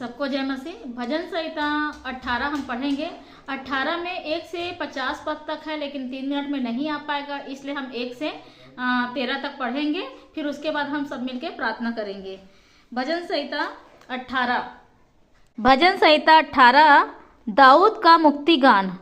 सबको जय मसीह। भजन संहिता 18 हम पढ़ेंगे। 18 में 1 से 50 पद तक है, लेकिन 3 मिनट में नहीं आ पाएगा, इसलिए हम 1 से 13 तक पढ़ेंगे। फिर उसके बाद हम सब मिलके प्रार्थना करेंगे। भजन संहिता 18। भजन संहिता 18 दाऊद का मुक्ति गान।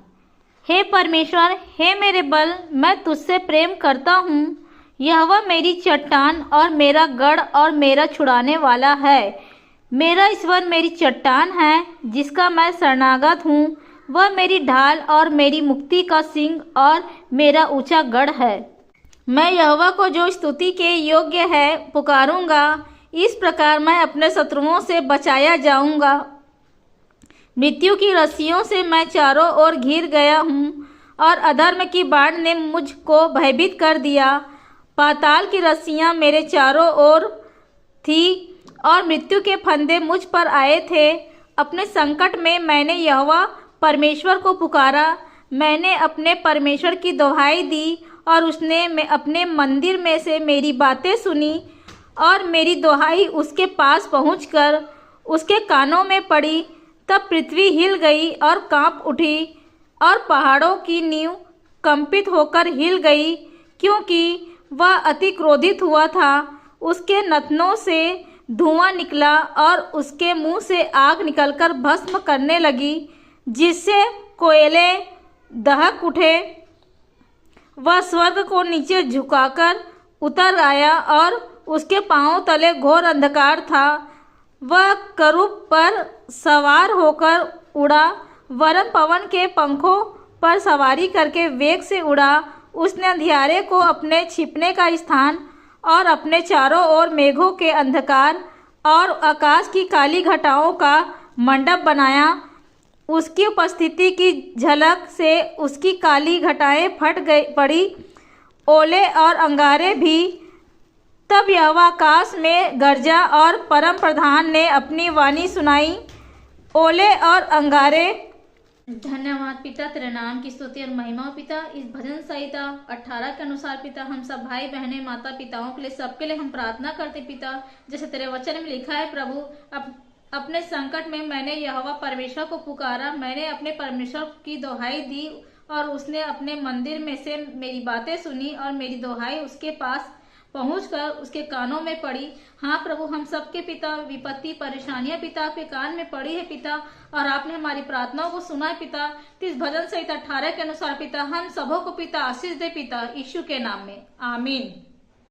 हे परमेश्वर, हे मेरे बल, मैं तुझसे प्रेम करता हूँ। यहोवा मेरी चट्टान और मेरा गढ़ और मेरा छुड़ाने वाला है। मेरा ईश्वर मेरी चट्टान है, जिसका मैं शरणागत हूँ। वह मेरी ढाल और मेरी मुक्ति का सिंह और मेरा ऊंचा गढ़ है। मैं यहोवा को जो स्तुति के योग्य है पुकारूंगा। इस प्रकार मैं अपने शत्रुओं से बचाया जाऊंगा। मृत्यु की रस्सियों से मैं चारों ओर घिर गया हूँ, और अधर्म की बाढ़ ने मुझको भयभीत कर दिया। पाताल की रस्सियाँ मेरे चारों ओर थी, और मृत्यु के फंदे मुझ पर आए थे। अपने संकट में मैंने यहोवा परमेश्वर को पुकारा। मैंने अपने परमेश्वर की दुहाई दी, और उसने अपने मंदिर में से मेरी बातें सुनी, और मेरी दुहाई उसके पास पहुंचकर उसके कानों में पड़ी। तब पृथ्वी हिल गई और कांप उठी, और पहाड़ों की नींव कंपित होकर हिल गई, क्योंकि वह अति क्रोधित हुआ था। उसके नथनों से धुआं निकला, और उसके मुंह से आग निकलकर भस्म करने लगी, जिससे कोयले दहक उठे। वह स्वर्ग को नीचे झुकाकर उतर आया, और उसके पांवों तले घोर अंधकार था। वह करूब पर सवार होकर उड़ा, वरन पवन के पंखों पर सवारी करके वेग से उड़ा। उसने अंधियारे को अपने छिपने का स्थान, और अपने चारों ओर मेघों के अंधकार और आकाश की काली घटाओं का मंडप बनाया। उसकी उपस्थिति की झलक से उसकी काली घटाएं फट पड़ी, ओले और अंगारे भी। तब यहोवा आकाश में गरजा, और परम प्रधान ने अपनी वाणी सुनाई। ओले और अंगारे। धन्यवाद पिता, तेरे नाम की स्तुति और महिमा हो पिता। इस भजन संहिता 18 के अनुसार पिता, हम सब भाई बहनें माता पिताओं के लिए, सबके लिए हम प्रार्थना करते पिता। जैसे तेरे वचन में लिखा है प्रभु, अपने संकट में मैंने यहोवा परमेश्वर को पुकारा। मैंने अपने परमेश्वर की दुहाई दी, और उसने अपने मंदिर में से मेरी बातें सुनी, और मेरी दुहाई उसके पास पहुंचकर उसके कानों में पड़ी। हाँ प्रभु, हम सबके पिता विपत्ति परेशानियां पिता आपके कान में पड़ी है पिता, और आपने हमारी प्रार्थनाओं को सुना है पिता। इस भजन संहिता 18 के अनुसार पिता, हम सबों को पिता आशीष दे पिता, यीशु के नाम में, आमीन।